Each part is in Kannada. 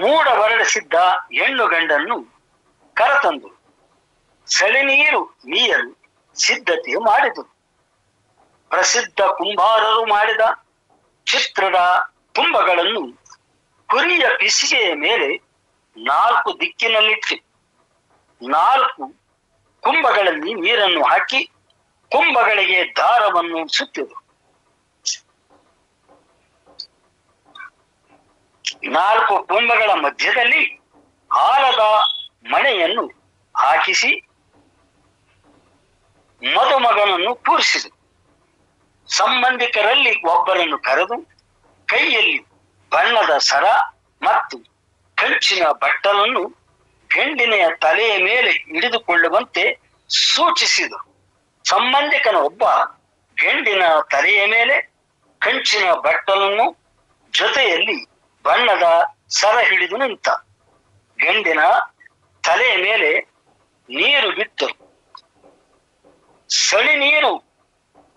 ಮೂಡ ಹೊರಡಿಸಿದ್ದ ಹೆಣ್ಣು ಗಂಡನ್ನು ಕರೆತಂದು ಸೆಳೆ ನೀರು ಮೀಯಲು ಸಿದ್ಧತೆ ಮಾಡಿದರು. ಪ್ರಸಿದ್ಧ ಕುಂಬಾರರು ಮಾಡಿದ ಚಿತ್ರದ ತುಂಬಗಳನ್ನು ಕುರಿಯ ಪಿಸಿಗೆಯ ಮೇಲೆ 4 ದಿಕ್ಕಿನಲ್ಲಿಟ್ಟು 4 ಕುಂಭಗಳಲ್ಲಿ ನೀರನ್ನು ಹಾಕಿ ಕುಂಭಗಳಿಗೆ ದಾರವನ್ನು ಸುತ್ತಿದರು. 4 ಕುಂಭಗಳ ಮಧ್ಯದಲ್ಲಿ ಆಲದ ಮಣೆಯನ್ನು ಹಾಕಿಸಿ ಮದುಮಗನನ್ನು ಕೂರಿಸಿದರು. ಸಂಬಂಧಿಕರಲ್ಲಿ ಒಬ್ಬರನ್ನು ಕರೆದು ಕೈಯಲ್ಲಿ ಬಣ್ಣದ ಸರ ಮತ್ತು ಕಂಚಿನ ಬಟ್ಟಲನ್ನು ಗಂಡಿನೆಯ ತಲೆಯ ಮೇಲೆ ಹಿಡಿದುಕೊಳ್ಳುವಂತೆ ಸೂಚಿಸಿದರು. ಸಂಬಂಧಿಕನ ಒಬ್ಬ ಗಂಡಿನ ತಲೆಯ ಮೇಲೆ ಕಂಚಿನ ಬಟ್ಟಲನ್ನು ಜೊತೆಯಲ್ಲಿ ಬಣ್ಣದ ಸರ ಹಿಡಿದು ನಿಂತ. ಗಂಡಿನ ತಲೆಯ ಮೇಲೆ ನೀರು ಬಿತ್ತರು. ಸಳಿ ನೀರು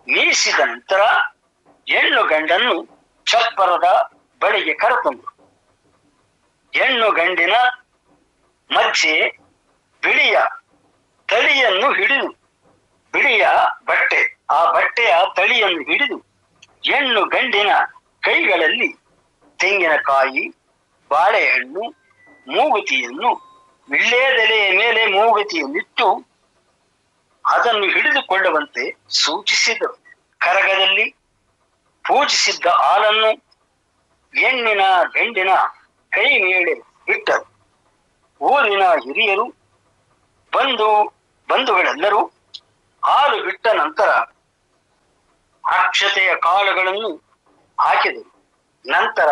ಮೀಸಿದ ನಂತರ ಹೆಣ್ಣು ಗಂಡನ್ನು ಚಪ್ಪರದ ಬಳಿಗೆ ಕರೆತಂದರು. ಹೆಣ್ಣು ಗಂಡಿನ ಮಧ್ಯೆ ಬಿಳಿಯ ತಳಿಯನ್ನು ಹಿಡಿದು ಬಿಳಿಯ ಬಟ್ಟೆ ಆ ಬಟ್ಟೆಯ ತಳಿಯನ್ನು ಹಿಡಿದು ಹೆಣ್ಣು ಗಂಡಿನ ಕೈಗಳಲ್ಲಿ ತೆಂಗಿನಕಾಯಿ, ಬಾಳೆಹಣ್ಣು, ಮೂಗುತಿಯನ್ನು ವಿಳ್ಳೆದೆಲೆಯ ಮೇಲೆ ಮೂಗುತಿಯನ್ನಿಟ್ಟು ಅದನ್ನು ಹಿಡಿದುಕೊಳ್ಳುವಂತೆ ಸೂಚಿಸಿದರು. ಕರಗದಲ್ಲಿ ಪೂಜಿಸಿದ್ದ ಹಾಲನ್ನು ಹೆಣ್ಣಿನ ಗಂಡಿನ ಕೈ ಮೇಲೆ ಬಿಟ್ಟರು. ಊರಿನ ಹಿರಿಯರು ಬಂಧುಗಳೆಲ್ಲರೂ ಹಾಲು ಬಿಟ್ಟ ನಂತರ ಅಕ್ಷತೆಯ ಕಾಳುಗಳನ್ನು ಹಾಕಿದರು. ನಂತರ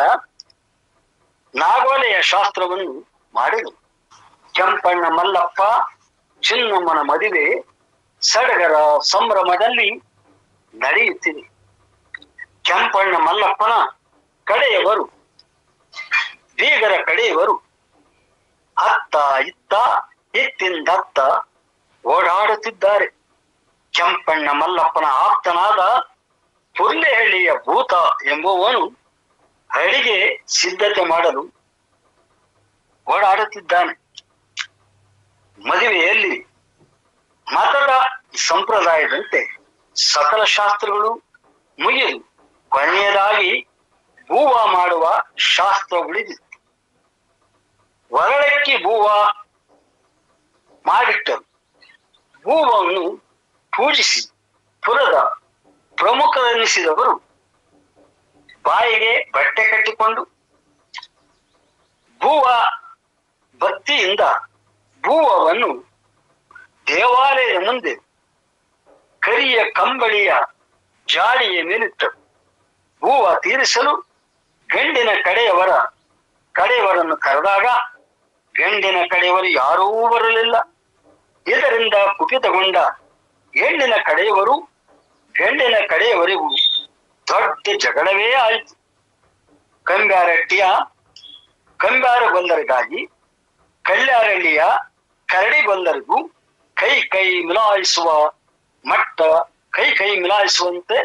ನಾಗೋಲೆಯ ಶಾಸ್ತ್ರವನ್ನು ಮಾಡಿದರು. ಕೆಂಪಣ್ಣ ಮಲ್ಲಪ್ಪ ಚಿನ್ನಮ್ಮನ ಮದುವೆ ಸಡಗರ ಸಂಭ್ರಮದಲ್ಲಿ ನಡೆಯುತ್ತಿದೆ. ಕೆಂಪಣ್ಣ ಮಲ್ಲಪ್ಪನ ಕಡೆಯವರು ಬೀಗರ ಕಡೆಯವರು ಅತ್ತ ಇತ್ತ ಇತ್ತಿಂದತ್ತ ಓಡಾಡುತ್ತಿದ್ದಾರೆ. ಕೆಂಪಣ್ಣ ಮಲ್ಲಪ್ಪನ ಆಪ್ತನಾದ ಪುರ್ಲೆಹಳ್ಳಿಯ ಭೂತ ಎಂಬುವನು ಅಡಿಗೆ ಸಿದ್ಧತೆ ಮಾಡಲು ಓಡಾಡುತ್ತಿದ್ದಾನೆ. ಮದುವೆಯಲ್ಲಿ ಮತದ ಸಂಪ್ರದಾಯದಂತೆ ಸಕಲ ಶಾಸ್ತ್ರಗಳು ಮುಗಿದು ಕೊನೆಯದಾಗಿ ಭೂವ ಮಾಡುವ ಶಾಸ್ತ್ರ ಉಳಿದಿತ್ತು. ಹೊರಳಕ್ಕಿ ಭೂವ ಮಾಡಿಟ್ಟರು. ಭೂವನ್ನು ಪೂಜಿಸಿ ಪುರದ ಪ್ರಮುಖರೆನಿಸಿದವರು ಬಾಯಿಗೆ ಬಟ್ಟೆ ಕಟ್ಟಿಕೊಂಡು ಭೂವ ಭಕ್ತಿಯಿಂದ ಭೂವವನ್ನು ದೇವಾಲಯದ ಮುಂದೆ ಕರಿಯ ಕಂಬಳಿಯ ಜಾಡಿಯ ಮೇಲಿಟ್ಟರು. ಭೂವ ತೀರಿಸಲು ಗಂಡಿನ ಕಡೆಯವರನ್ನು ಕರೆದಾಗ ಗಂಡಿನ ಕಡೆಯವರು ಯಾರೂ ಬರಲಿಲ್ಲ. ಇದರಿಂದ ಕುಪಿತಗೊಂಡ ಹೆಣ್ಣಿನ ಕಡೆಯವರು ಗಂಡಿನ ಕಡೆಯವರಿಗೂ ದೊಡ್ಡ ಜಗಳವೇ ಆಯಿತು. ಕಂಬ್ಯಾರಗೊಲ್ಲರಿಗಾಗಿ ಕಲ್ಯಾರಳ್ಳಿಯ ಕರಡಿಗೊಲ್ಲರಿಗೂ ಕೈ ಮಿಲಾಯಿಸುವಂತೆ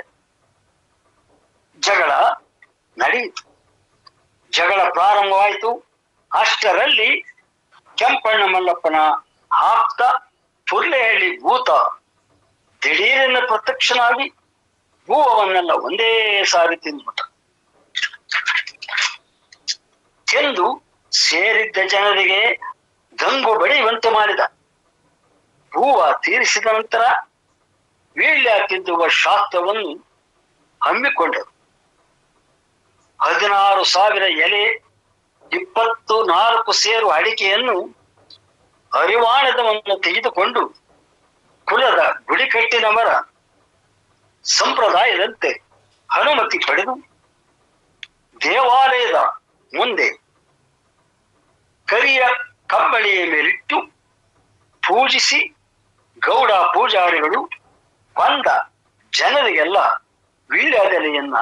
ಜಗಳ ನಡೆಯಿತು. ಜಗಳ ಪ್ರಾರಂಭವಾಯಿತು. ಅಷ್ಟರಲ್ಲಿ ಕೆಂಪಣ್ಣ ಮಲ್ಲಪ್ಪನ ಆಪ್ತ ಪುರ್ಲೆಹಳ್ಳಿ ಭೂತ ದಿಢೀರಿನ ಪ್ರತ್ಯಕ್ಷನಾಗಿ ಭೂವನ್ನೆಲ್ಲ ಒಂದೇ ಸಾರಿ ತಿಂದ್ಬಿಟ್ಟ. ತಿಂದು ಸೇರಿದ್ದ ಜನರಿಗೆ ಗಂಗು ಬಡಿಯುವಂತೆ ಮಾಡಿದ. ಭೂವ ತೀರಿಸಿದ ನಂತರ ವೀಳ್ಯ ಶಾಸ್ತ್ರವನ್ನು ಹಮ್ಮಿಕೊಂಡರು. 16,000 ಎಲೆ, 24 ಸೇರು ಅಡಿಕೆಯನ್ನು ಅರಿವಾಣದವನ್ನು ತೆಗೆದುಕೊಂಡು ಕುಲದ ಗುಡಿಕಟ್ಟಿನವರ ಸಂಪ್ರದಾಯದಂತೆ ಅನುಮತಿ ಪಡೆದು ದೇವಾಲಯದ ಮುಂದೆ ಕರಿಯ ಕಂಬಳಿಯ ಮೇಲಿಟ್ಟು ಪೂಜಿಸಿ ಗೌಡ ಪೂಜಾರಿಗಳು ಬಂದ ಜನರಿಗೆಲ್ಲ ವೀಳ್ಯದೆಲೆಯನ್ನ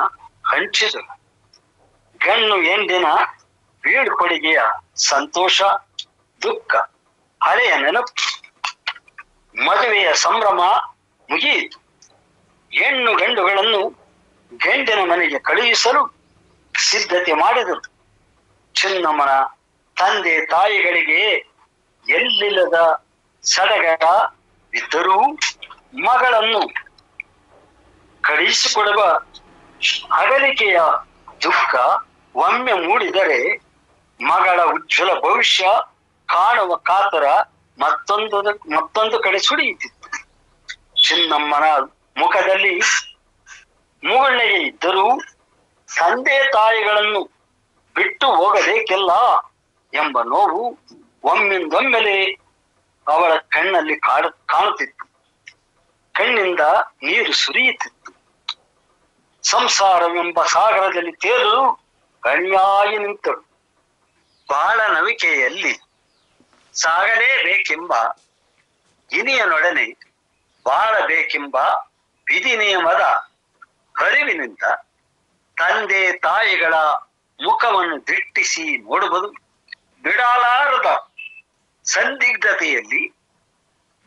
ಹಂಚಿದರು. ಗಣ್ಣು ಹೆಂಡಿನ ಬೀಳ್ಕೊಡುಗೆಯ ಸಂತೋಷ, ದುಃಖ, ಹಳೆಯ ನೆನಪು. ಮದುವೆಯ ಸಂಭ್ರಮ ಮುಗಿಯಿತು. ಹೆಣ್ಣು ಗಂಡುಗಳನ್ನು ಗಂಡಿನ ಮನೆಗೆ ಕಳುಹಿಸಲು ಸಿದ್ಧತೆ ಮಾಡಿದರು. ಚಿನ್ನಮ್ಮನ ತಂದೆ ತಾಯಿಗಳಿಗೆ ಎಲ್ಲಿಲ್ಲದ ಸಡಗರ ಇದ್ದರೂ ಮಗಳನ್ನು ಕಳುಹಿಸಿಕೊಡುವ ಅಗಲಿಕೆಯ ದುಃಖ ಒಮ್ಮೆ ಮೂಡಿದರೆ ಮಗಳ ಉಜ್ವಲ ಭವಿಷ್ಯ ಕಾಣುವ ಕಾತರ ಮತ್ತೊಂದು ಕಡೆ ಸುಳಿಯುತ್ತಿತ್ತು. ಚಿನ್ನಮ್ಮನ ಮುಖದಲ್ಲಿ ಮುಗುಳ್ನಗೆ ಇದ್ದರೂ ತಂದೆ ತಾಯಿಗಳನ್ನು ಬಿಟ್ಟು ಹೋಗಬೇಕಿಲ್ಲ ಎಂಬ ನೋವು ಒಮ್ಮಿಂದೊಮ್ಮೆಲೆ ಅವಳ ಕಣ್ಣಲ್ಲಿ ಕಾಣುತ್ತಿತ್ತು. ಕಣ್ಣಿಂದ ನೀರು ಸುರಿಯುತ್ತಿತ್ತು. ಸಂಸಾರವೆಂಬ ಸಾಗರದಲ್ಲಿ ತೇಲಲು ಅಣಿಯಾಗಿ ನಿಂತಳು. ಬಾಳ ನವಿಕೆಯಲ್ಲಿ ಸಾಗಲೇಬೇಕೆಂಬ ಇನಿಯನೊಡನೆ ಬಾಳಬೇಕೆಂಬ ವಿಧಿ ನಿಯಮದ ಅರಿವಿನಿಂದ ತಂದೆ ತಾಯಿಗಳ ಮುಖವನ್ನು ದಿಟ್ಟಿಸಿ ನೋಡುವುದು ಬಿಡಲಾರದ ಸಂದಿಗ್ಧತೆಯಲ್ಲಿ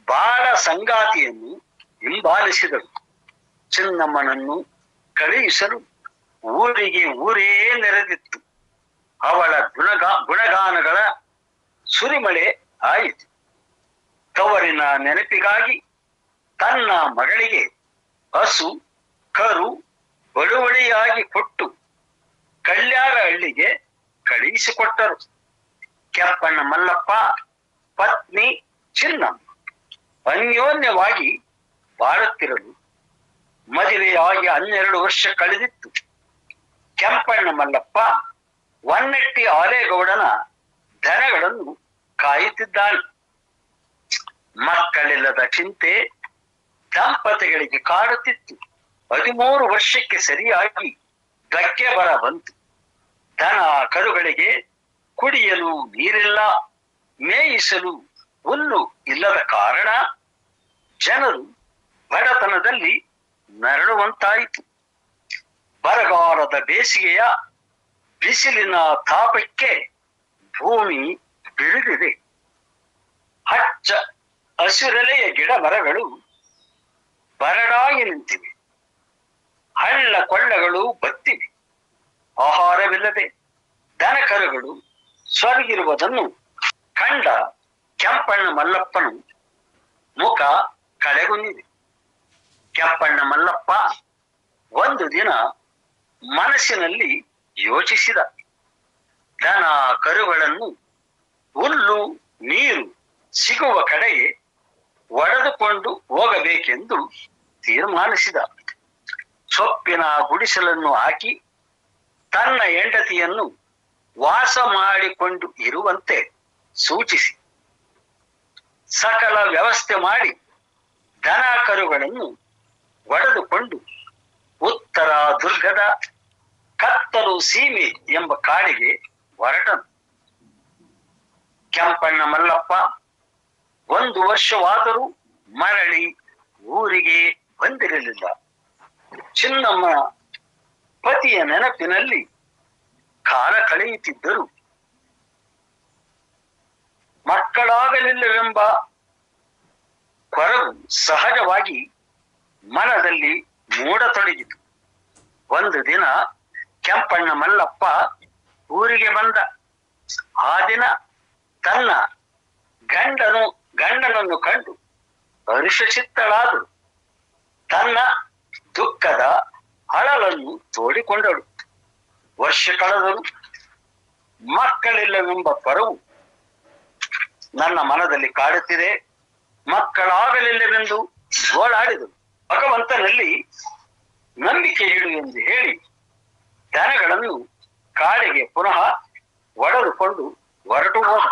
ಬಾಳ ಸಂಗಾತಿಯನ್ನು ಹಿಂಬಾಲಿಸಿದಳು. ಚಿನ್ನಮ್ಮನನ್ನು ಕಳುಹಿಸಲು ಊರಿಗೆ ಊರೇ ನೆರೆದಿತ್ತು. ಅವಳ ಗುಣಗಾನಗಳ ಸುರಿಮಳೆ ಆಯಿತು. ತವರಿನ ನೆನಪಿಗಾಗಿ ತನ್ನ ಮಗಳಿಗೆ ಹಸು ಕರು ಬಳುವಳಿಯಾಗಿ ಕೊಟ್ಟು ಕಳ್ಯಾರ ಹಳ್ಳಿಗೆ ಕಳುಹಿಸಿಕೊಟ್ಟರು. ಕೆಂಪಣ್ಣ ಮಲ್ಲಪ್ಪ ಪತ್ನಿ ಚಿನ್ನಮ್ಮ ಅನ್ಯೋನ್ಯವಾಗಿ ಬಾಳುತ್ತಿರಲು ಮದುವೆಯಾಗಿ 12 ವರ್ಷ ಕಳೆದಿತ್ತು. ಕೆಂಪಣ್ಣ ಮಲ್ಲಪ್ಪ ವನ್ನಟ್ಟಿ ಆಲೇಗೌಡನ ದನಗಳನ್ನು ಕಾಯುತ್ತಿದ್ದಾನೆ. ಮಕ್ಕಳಿಲ್ಲದ ಚಿಂತೆ ದಂಪತಿಗಳಿಗೆ ಕಾಡುತ್ತಿತ್ತು. 13 ವರ್ಷಕ್ಕೆ ಸರಿಯಾಗಿ ಧಕ್ಕೆ ಬರ ಬಂತು. ದನ ಕರುಗಳಿಗೆ ಕುಡಿಯಲು ನೀರಿಲ್ಲ, ಮೇಯಿಸಲು ಹುಲ್ಲು ಇಲ್ಲದ ಕಾರಣ ಜನರು ಬಡತನದಲ್ಲಿ ನರಳುವಂತಾಯಿತು. ಬರಗಾಲದ ಬೇಸಿಗೆಯ ಬಿಸಿಲಿನ ತಾಪಕ್ಕೆ ಭೂಮಿ ಬಿಳಿದಿದೆ. ಹಚ್ಚ ಹಸಿರೆಲೆಯ ಗಿಡ ಮರಗಳು ಬರಡಾಗಿ ನಿಂತಿವೆ. ಹಳ್ಳ ಕೊಳ್ಳಗಳು ಬತ್ತಿವೆ. ಆಹಾರವಿಲ್ಲದೆ ದನಕರುಗಳು ಸ್ವರ್ಗಿರುವುದನ್ನು ಕಂಡ ಕೆಂಪಣ್ಣ ಮಲ್ಲಪ್ಪನು ಮುಖ ಕಳೆಗುಂದಿದೆ. ಕೆಂಪಣ್ಣ ಮಲ್ಲಪ್ಪ ಒಂದು ದಿನ ಮನಸ್ಸಿನಲ್ಲಿ ಯೋಚಿಸಿದ. ದನ ಕರುಗಳನ್ನು ಹುಲ್ಲು ನೀರು ಸಿಗುವ ಕಡೆಗೆ ಒಡೆದುಕೊಂಡು ಹೋಗಬೇಕೆಂದು ತೀರ್ಮಾನಿಸಿದ. ಸೊಪ್ಪಿನ ಗುಡಿಸಲನ್ನು ಹಾಕಿ ತನ್ನ ಹೆಂಡತಿಯನ್ನು ವಾಸ ಮಾಡಿಕೊಂಡು ಇರುವಂತೆ ಸೂಚಿಸಿ ಸಕಲ ವ್ಯವಸ್ಥೆ ಮಾಡಿ ದನ ಕರುಗಳನ್ನು ಒಡೆದುಕೊಂಡು ಉತ್ತರ ದುರ್ಗದ ಕತ್ತಲು ಸೀಮೆ ಎಂಬ ಕಾಡಿಗೆ ಹೊರಟನು. ಕೆಂಪಣ್ಣ ಮಲ್ಲಪ್ಪ 1 ವರ್ಷವಾದರೂ ಮರಳಿ ಊರಿಗೆ ಬಂದಿರಲಿಲ್ಲ. ಚಿನ್ನಮ್ಮ ಪತಿಯ ನೆನಪಿನಲ್ಲಿ ಕಾಲ ಕಳೆಯುತ್ತಿದ್ದರು. ಮಕ್ಕಳಾಗಲಿಲ್ಲವೆಂಬ ಕೊರಗು ಸಹಜವಾಗಿ ಮನದಲ್ಲಿ ಮೂಡತೊಡಗಿತು. ಒಂದು ದಿನ ಕೆಂಪಣ್ಣ ಮಲ್ಲಪ್ಪ ಊರಿಗೆ ಬಂದ. ಆ ದಿನ ತನ್ನ ಗಂಡನನ್ನು ಕಂಡು ಹರ್ಷಚಿತ್ತಳಾದಳು. ತನ್ನ ದುಃಖದ ಅಳಲನ್ನು ತೋಡಿಕೊಂಡಳು. ವರ್ಷ ಕಳೆದರು. ಮಕ್ಕಳಿಲ್ಲವೆಂಬ ಪರವು ನನ್ನ ಮನದಲ್ಲಿ ಕಾಡುತ್ತಿದೆ. ಮಕ್ಕಳಾಗಲಿಲ್ಲವೆಂದು ಗೋಳಾಡಿದಳು. ಭಗವಂತನಲ್ಲಿ ನಂಬಿಕೆ ಇಡು ಎಂದು ಹೇಳಿ ದನಗಳನ್ನು ಕಾಡಿಗೆ ಪುನಃ ಒಡೆದುಕೊಂಡು ಹೊರಟು ಹೋದ.